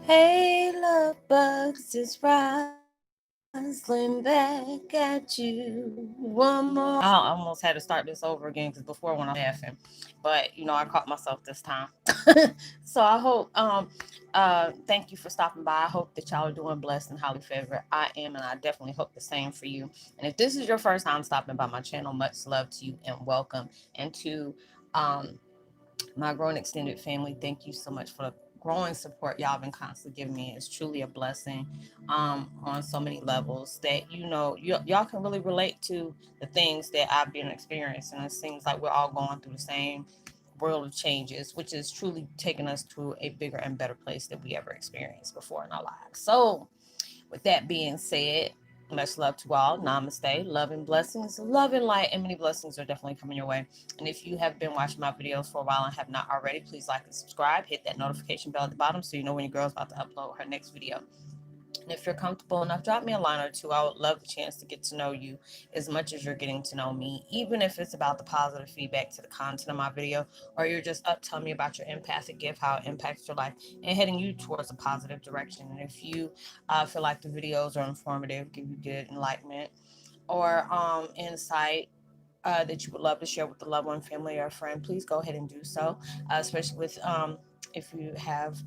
Hey, love bugs, it's Roslynn back at you one more. I almost had to start this over again because before when I was laughing, but I caught myself this time. So I hope thank you for stopping by. I hope that y'all are doing blessed and highly favored. I am, and I definitely hope the same for you. And if this is your first time stopping by my channel, much love to you and welcome. And to um my growing extended family, thank you so much for the growing support y'all been constantly giving me. It's truly a blessing on so many levels that y'all can really relate to the things that I've been experiencing. It seems like we're all going through the same world of changes, which is truly taking us to a bigger and better place that we ever experienced before in our lives. So with that being said, much love to all. Namaste. Love and blessings. Love and light, and many blessings are definitely coming your way. And if you have been watching my videos for a while and have not already, please like and subscribe. Hit that notification bell at the bottom so you know when your girl's about to upload her next video. And if you're comfortable enough, drop me a line or two. I would love the chance to get to know you as much as you're getting to know me, even if it's about the positive feedback to the content of my video, or you're just up telling me about your empathic gift, how it impacts your life, and heading you towards a positive direction. And if you feel like the videos are informative, give you good enlightenment or insight, that you would love to share with a loved one, family, or friend, please go ahead and do so. Especially with if you have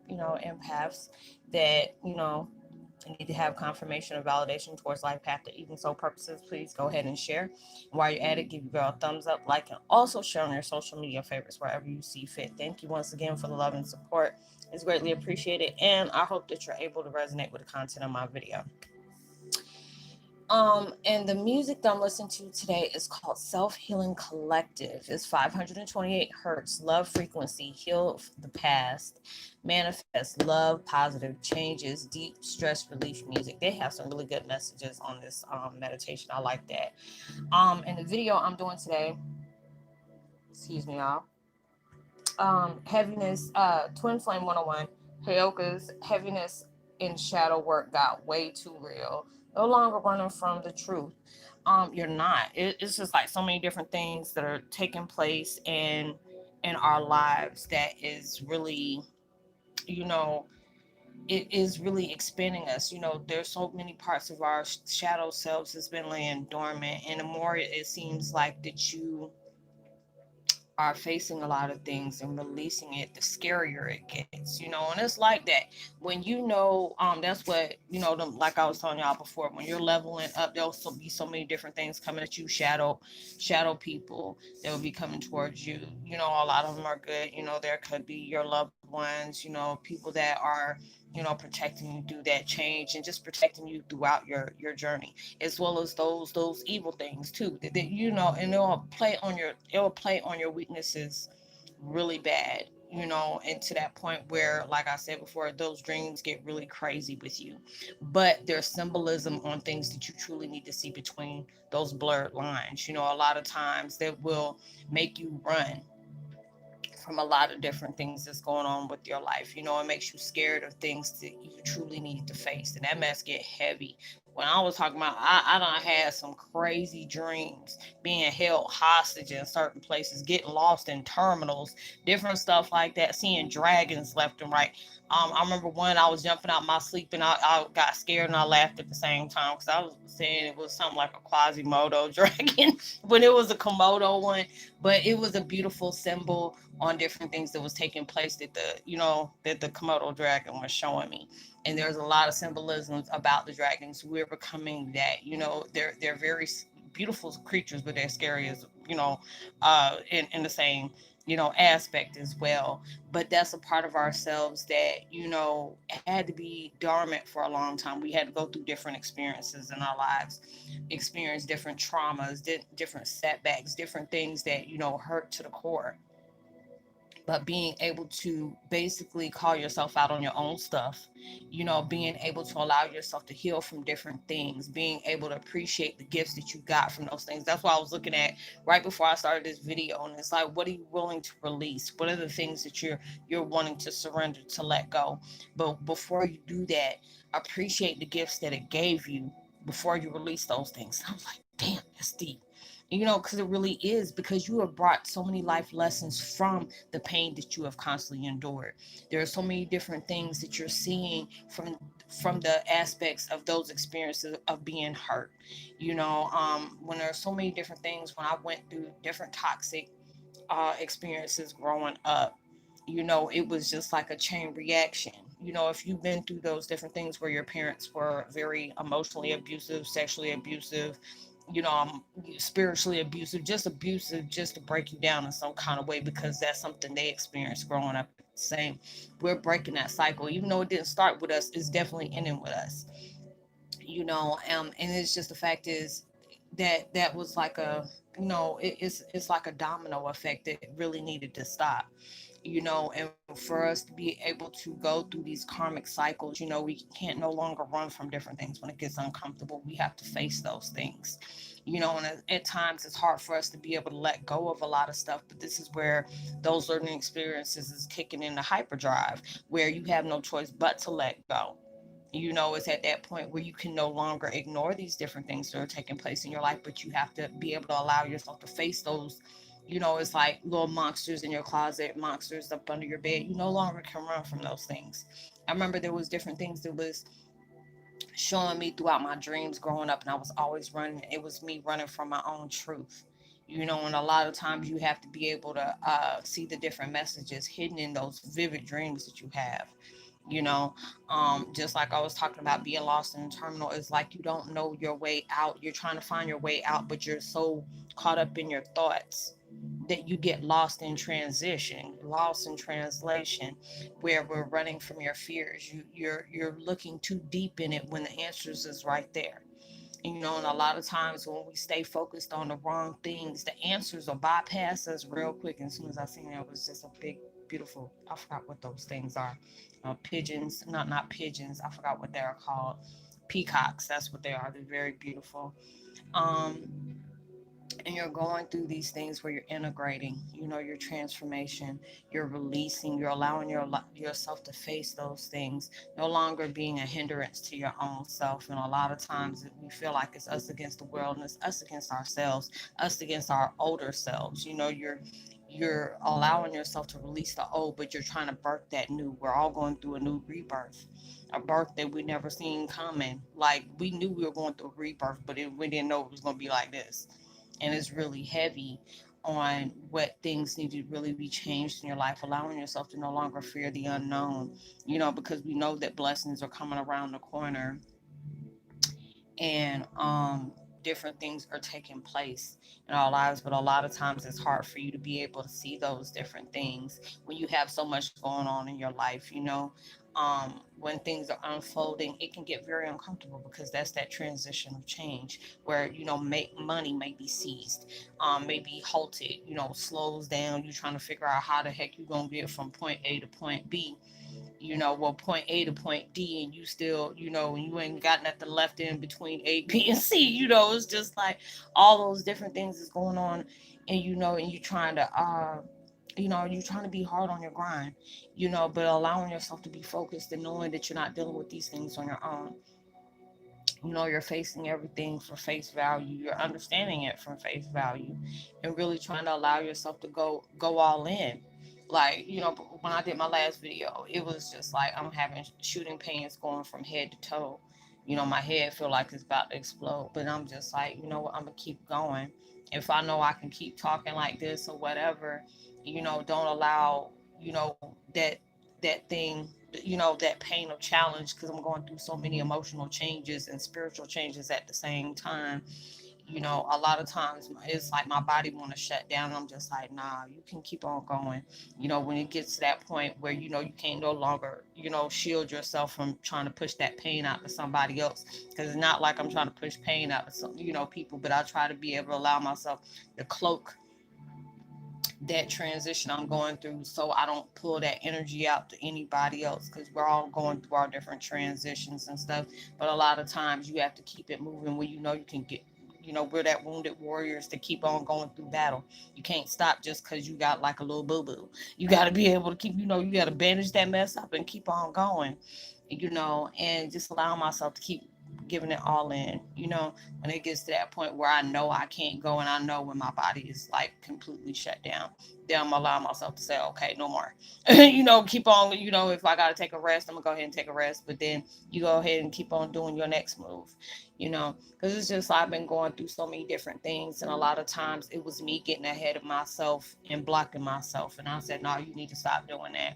empaths that need to have confirmation or validation towards life path to even so purposes, please go ahead and share. And while you're at it, give your girl a thumbs up, like, and also share on your social media favorites wherever you see fit. Thank you once again for the love and support. It's greatly appreciated, and I hope that you're able to resonate with the content of my video. And the music that I'm listening to today is called Self Healing Collective. It's 528 hertz, love frequency, heal the past, manifest, love, positive changes, deep stress relief music. They have some really good messages on this meditation. I like that. And the video I'm doing today, excuse me, y'all. Heaviness, Twin Flame 101, Heyokas, heaviness in shadow work got way too real. No longer running from the truth. You're not. It's just like so many different things that are taking place in our lives that is really, you know, it is really expanding us. There's so many parts of our shadow selves that's been laying dormant, and the more it seems like that you are facing a lot of things and releasing it, the scarier it gets. And it's like that when that's what like I was telling y'all before, when you're leveling up, there'll be so many different things coming at you. Shadow people that will be coming towards you. A lot of them are good. There could be your loved ones, people that are protecting you through that change and just protecting you throughout your journey, as well as those evil things too, that and it'll play on your weaknesses really bad, and to that point where, like I said before, those dreams get really crazy with you. But there's symbolism on things that you truly need to see between those blurred lines. A lot of times that will make you run from a lot of different things that's going on with your life. It makes you scared of things that you truly need to face. And that mess get heavy. When I was talking about, I done had some crazy dreams, being held hostage in certain places, getting lost in terminals, different stuff like that, seeing dragons left and right. I remember one, I was jumping out my sleep and I got scared and I laughed at the same time because I was saying it was something like a Quasimodo dragon, but it was a Komodo one. But it was a beautiful symbol on different things that was taking place that the Komodo dragon was showing me. And there's a lot of symbolisms about the dragons. We're becoming that. They're very beautiful creatures, but they're scary as in the same aspect as well. But that's a part of ourselves that had to be dormant for a long time. We had to go through different experiences in our lives, experience different traumas, different setbacks, different things that hurt to the core. But being able to basically call yourself out on your own stuff, being able to allow yourself to heal from different things, being able to appreciate the gifts that you got from those things. That's what I was looking at right before I started this video. And it's like, what are you willing to release? What are the things that you're wanting to surrender, to let go? But before you do that, appreciate the gifts that it gave you before you release those things. I was like, damn, that's deep. Because it really is, because you have brought so many life lessons from the pain that you have constantly endured. There are so many different things that you're seeing from the aspects of those experiences of being hurt. When there are so many different things, when I went through different toxic experiences growing up, it was just like a chain reaction. If you've been through those different things where your parents were very emotionally abusive, sexually abusive, spiritually abusive just to break you down in some kind of way, because that's something they experienced growing up the same. We're breaking that cycle, even though it didn't start with us, it's definitely ending with us. And it's just the fact is that was like a, it's like a domino effect that really needed to stop. And for us to be able to go through these karmic cycles, we can't no longer run from different things. When it gets uncomfortable, we have to face those things. And at times it's hard for us to be able to let go of a lot of stuff, but this is where those learning experiences is kicking in the hyperdrive, where you have no choice but to let go. It's at that point where you can no longer ignore these different things that are taking place in your life, but you have to be able to allow yourself to face those. It's like little monsters in your closet, monsters up under your bed. You no longer can run from those things. I remember there was different things that was showing me throughout my dreams growing up, and I was always running. It was me running from my own truth. And a lot of times you have to be able to see the different messages hidden in those vivid dreams that you have. you know just like I was talking about being lost in the terminal. It's like you don't know your way out. You're trying to find your way out, but you're so caught up in your thoughts that you get lost in transition, lost in translation, where we're running from your fears. You're looking too deep in it when the answers is right there. And a lot of times when we stay focused on the wrong things, the answers will bypass us real quick. And as soon as I seen it was just a big, beautiful, I forgot what those things are. Pigeons, not pigeons. I forgot what they're called. Peacocks. That's what they are. They're very beautiful. Um, and you're going through these things where you're integrating, your transformation, you're releasing, you're allowing yourself to face those things, no longer being a hindrance to your own self. And a lot of times we feel like it's us against the world, and it's us against ourselves, us against our older selves. You're allowing yourself to release the old, but you're trying to birth that new. We're all going through a new rebirth, a birth that we never seen coming. Like, we knew we were going through a rebirth, but we didn't know it was going to be like this. And it's really heavy on what things need to really be changed in your life, allowing yourself to no longer fear the unknown, because we know that blessings are coming around the corner, and different things are taking place in our lives. But a lot of times it's hard for you to be able to see those different things when you have so much going on in your life. When things are unfolding, it can get very uncomfortable, because that's that transition of change where make money may be seized, may be halted, slows down. You're trying to figure out how the heck you're gonna get from point A to point B, point A to point D, and you still, you ain't got nothing left in between A, B, and C. It's just like all those different things is going on, and and you're trying to, you're trying to be hard on your grind, but allowing yourself to be focused and knowing that you're not dealing with these things on your own. You're facing everything for face value. You're understanding it from face value, and really trying to allow yourself to go all in. Like, when I did my last video, it was just like I'm having shooting pains going from head to toe. My head feel like it's about to explode, but I'm just like, what, I'm gonna keep going. If I know I can keep talking like this or whatever, don't allow, that thing, that pain of challenge, because I'm going through so many emotional changes and spiritual changes at the same time. A lot of times it's like my body want to shut down. I'm just like, nah, you can keep on going. When it gets to that point where you can't no longer shield yourself from trying to push that pain out to somebody else, because it's not like I'm trying to push pain out to some people, but I try to be able to allow myself to cloak that transition I'm going through, so I don't pull that energy out to anybody else, because we're all going through our different transitions and stuff. But a lot of times you have to keep it moving when you can get, we're that wounded warriors to keep on going through battle. You can't stop just because you got like a little boo-boo. You got to be able to keep, you got to bandage that mess up and keep on going, and just allow myself to keep giving it all in, when it gets to that point where I know I can't go, and I know when my body is like completely shut down, then I'm allow myself to say, okay, no more. Keep on, if I got to take a rest, I'm gonna go ahead and take a rest, but then you go ahead and keep on doing your next move, because it's just, I've been going through so many different things, and a lot of times it was me getting ahead of myself and blocking myself, and I said, no, you need to stop doing that.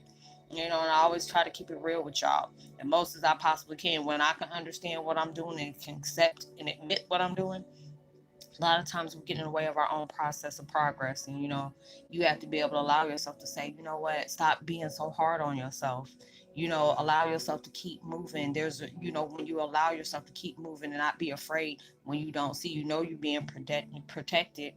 And I always try to keep it real with y'all, and most as I possibly can. When I can understand what I'm doing and can accept and admit what I'm doing, a lot of times we get in the way of our own process of progress. And you have to be able to allow yourself to say, you know what, stop being so hard on yourself. Allow yourself to keep moving. When you allow yourself to keep moving and not be afraid when you don't see, you're being protected.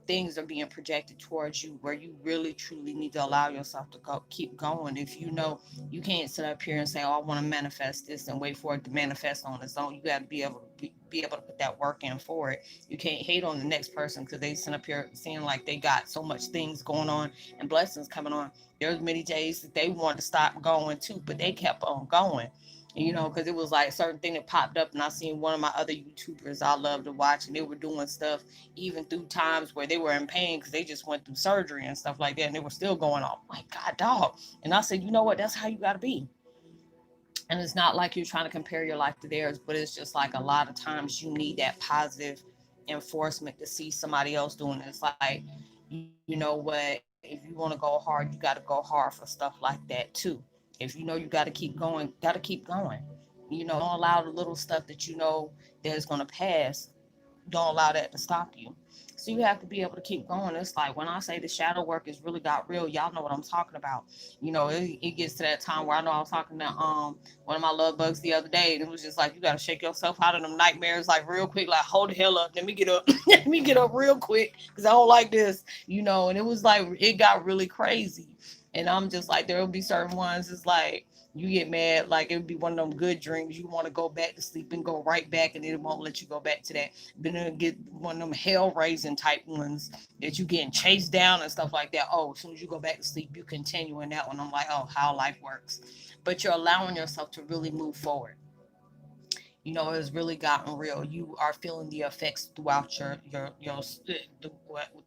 Things are being projected towards you, where you really truly need to allow yourself to keep going. If you can't sit up here and say, oh, I want to manifest this, and wait for it to manifest on its own. You got to be able to put that work in for it. You can't hate on the next person because they sit up here seeing like they got so much things going on and blessings coming on. There's many days that they wanted to stop going too, but they kept on going. Because it was like certain thing that popped up, and I seen one of my other YouTubers I love to watch, and they were doing stuff even through times where they were in pain because they just went through surgery and stuff like that, and they were still going on. My God, dog. And I said, you know what? That's how you got to be. And it's not like you're trying to compare your life to theirs, but it's just like a lot of times you need that positive enforcement to see somebody else doing it. It's like, you know what? If you want to go hard, you got to go hard for stuff like that too. If you know you got to keep going, got to keep going. Don't allow the little stuff that that's going to pass, don't allow that to stop you. So you have to be able to keep going. It's like when I say the shadow work has really got real, y'all know what I'm talking about. It gets to that time where I know I was talking to one of my love bugs the other day, and it was just like, you gotta shake yourself out of them nightmares like real quick, like hold the hell up, let me get up, let me get up real quick, because I don't like this, and it was like it got really crazy. And I'm just like, there will be certain ones, it's like you get mad, like it would be one of them good dreams. You want to go back to sleep and go right back, and it won't let you go back to that. But then get one of them hell raising type ones that you getting chased down and stuff like that. Oh, as soon as you go back to sleep, you continue in that one. I'm like, oh, how life works. But you're allowing yourself to really move forward. It's really gotten real. You are feeling the effects throughout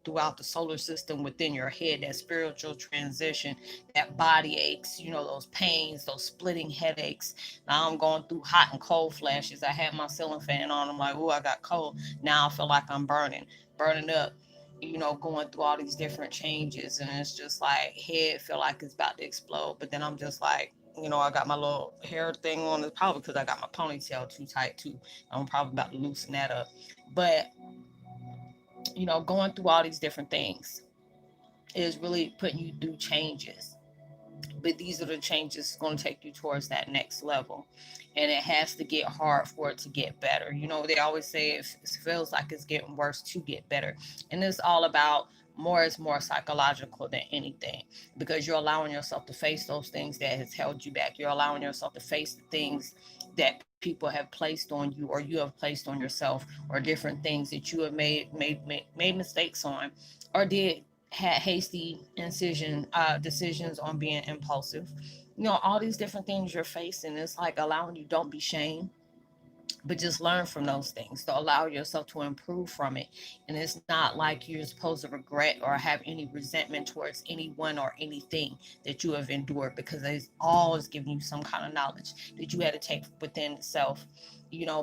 throughout the solar system, within your head, that spiritual transition, that body aches, those pains, those splitting headaches. Now I'm going through hot and cold flashes. I had my ceiling fan on. I'm like, oh, I got cold. Now I feel like I'm burning up. Going through all these different changes, and it's just like head feel like it's about to explode. But then I'm just like, I got my little hair thing on. It's probably because I got my ponytail too tight too. I'm probably about to loosen that up. But going through all these different things is really putting you through changes. But these are the changes going to take you towards that next level, and it has to get hard for it to get better. They always say it feels like it's getting worse to get better, and it's all about more is more psychological than anything, because you're allowing yourself to face those things that has held you back. You're allowing yourself to face the things that people have placed on you, or you have placed on yourself, or different things that you have made mistakes on, or did had hasty decisions on being impulsive. All these different things you're facing. It's like allowing you, don't be shamed, but just learn from those things to allow yourself to improve from it. And it's not like you're supposed to regret or have any resentment towards anyone or anything that you have endured, because it's always giving you some kind of knowledge that you had to take within itself.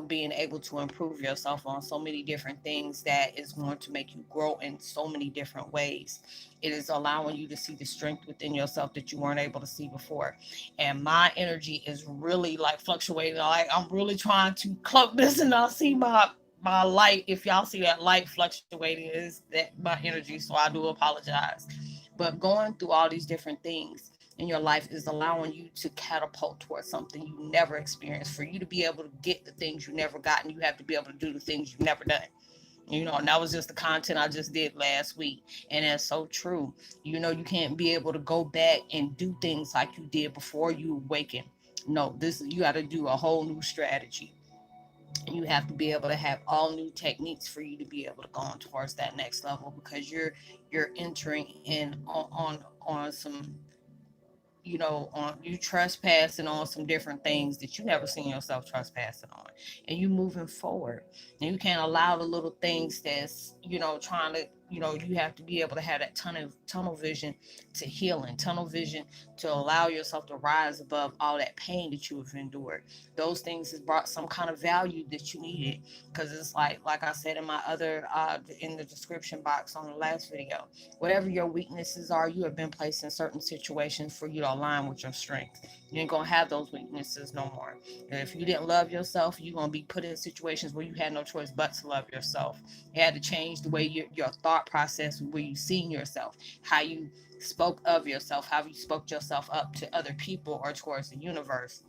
Being able to improve yourself on so many different things that is going to make you grow in so many different ways. It is allowing you to see the strength within yourself that you weren't able to see before. And my energy is really like fluctuating. Like I'm really trying to cloak this, and I see my light. If y'all see that light fluctuating, is that my energy? So I do apologize. But going through all these different things in your life is allowing you to catapult towards something you never experienced. For you to be able to get the things you never gotten, you have to be able to do the things you've never done. And that was just the content I just did last week. And that's so true. You can't be able to go back and do things like you did before you awaken. No, you got to do a whole new strategy. You have to be able to have all new techniques for you to be able to go on towards that next level, because you're entering in on some you know, on you trespassing on some different things that you never seen yourself trespassing on, and you moving forward. And you can't allow the little things that's, you know, trying to, you know, you have to be able to have that tunnel vision to healing, tunnel vision to allow yourself to rise above all that pain that you have endured. Those things has brought some kind of value that you needed, because it's like I said in my other in the description box on the last video, whatever your weaknesses are, you have been placed in certain situations for you to align with your strength. You ain't gonna have those weaknesses no more. And if you didn't love yourself, you're gonna be put in situations where you had no choice but to love yourself. You had to change the way your thought process, where you seen yourself, how you spoke of yourself, how you spoke yourself up to other people or towards the universe.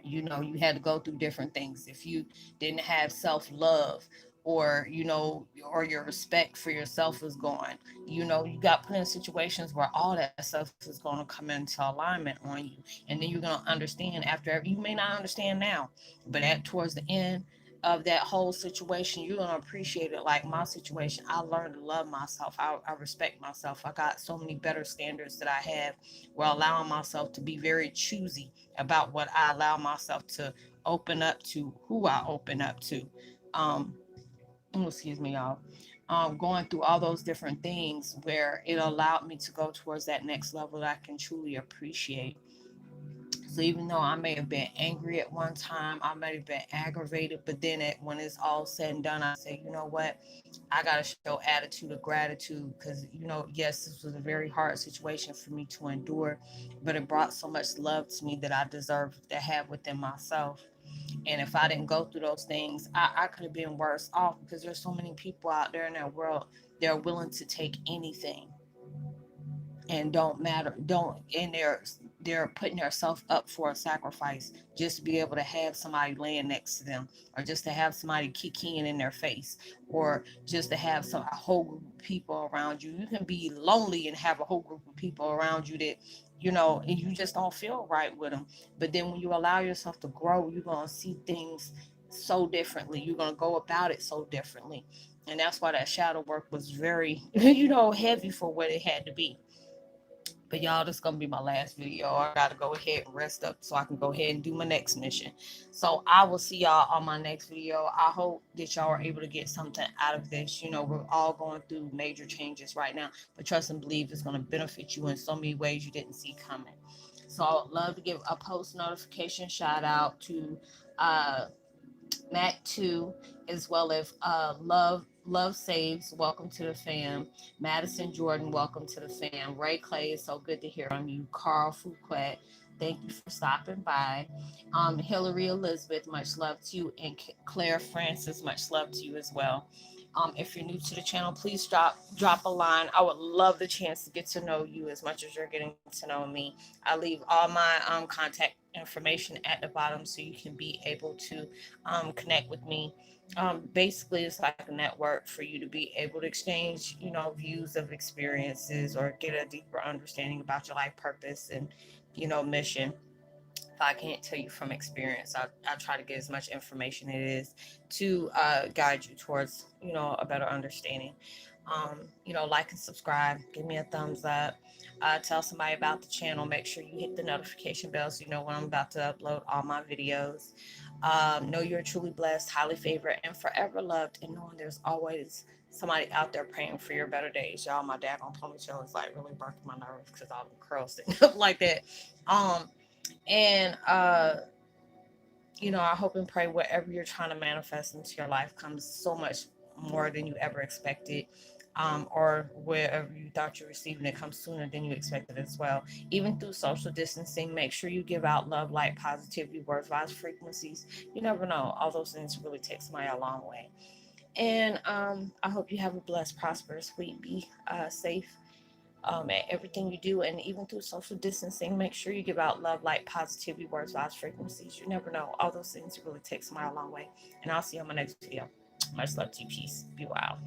You know, you had to go through different things. If you didn't have self-love, or, you know, or your respect for yourself is gone, you know, you got put in situations where all that stuff is going to come into alignment on you. And then you're going to understand after, you may not understand now, but at towards the end of that whole situation, you're going to appreciate it. Like my situation, I learned to love myself. I respect myself. I got so many better standards that I have, while allowing myself to be very choosy about what I allow myself to open up to, who I open up to. Um, excuse me, y'all. Going through all those different things where it allowed me to go towards that next level that I can truly appreciate. So even though I may have been angry at one time, I may have been aggravated, but then when it's all said and done, I say, you know what? I got to show attitude of gratitude, because, you know, yes, this was a very hard situation for me to endure, but it brought so much love to me that I deserve to have within myself. And if I didn't go through those things, I could have been worse off, because there's so many people out there in that world, they're willing to take anything and don't matter, don't, and they're putting themselves up for a sacrifice just to be able to have somebody laying next to them, or just to have somebody kicking in their face, or just to have a whole group of people around you. You can be lonely and have a whole group of people around you that, you know, and you just don't feel right with them. But then when you allow yourself to grow, you're going to see things so differently. You're going to go about it so differently. And that's why that shadow work was very, you know, heavy for what it had to be. But y'all, this is gonna be my last video. I gotta go ahead and rest up so I can go ahead and do my next mission. So I will see y'all on my next video. I hope that y'all are able to get something out of this. You know, we're all going through major changes right now, but trust and believe it's gonna benefit you in so many ways you didn't see coming. So I would love to give a post notification shout out to uh Mac 2, as well as Love Saves, welcome to the fam. Madison Jordan, welcome to the fam. Ray Clay, it's so good to hear from you. Carl Fouquet, thank you for stopping by. Hillary Elizabeth, much love to you. And Claire Francis, much love to you as well. If you're new to the channel, please drop a line. I would love the chance to get to know you as much as you're getting to know me. I leave all my contact information at the bottom so you can be able to connect with me. Basically, it's like a network for you to be able to exchange, you know, views of experiences, or get a deeper understanding about your life purpose and, you know, mission. If I can't tell you from experience, I try to get as much information it is to guide you towards, you know, a better understanding. You know, like and subscribe, give me a thumbs up, tell somebody about the channel. Make sure you hit the notification bell so you know when I'm about to upload all my videos. Know you're truly blessed, highly favored, and forever loved, and knowing there's always somebody out there praying for your better days. Y'all, my daggone ponytail is like really burning my nerves because all the curls sitting up like that. Um, and you know, I hope and pray whatever you're trying to manifest into your life comes so much more than you ever expected. Or wherever you thought you were receiving it comes sooner than you expected as well. Even through social distancing, make sure you give out love, light, positivity, words, vibes, frequencies. You never know. All those things really take somebody a long way. And I hope you have a blessed, prosperous week. Be safe at everything you do, and even through social distancing, make sure you give out love, light, positivity, words, vibes, frequencies. You never know. All those things really take somebody a long way. And I'll see you on my next video. Much love to you. Peace. Be wild.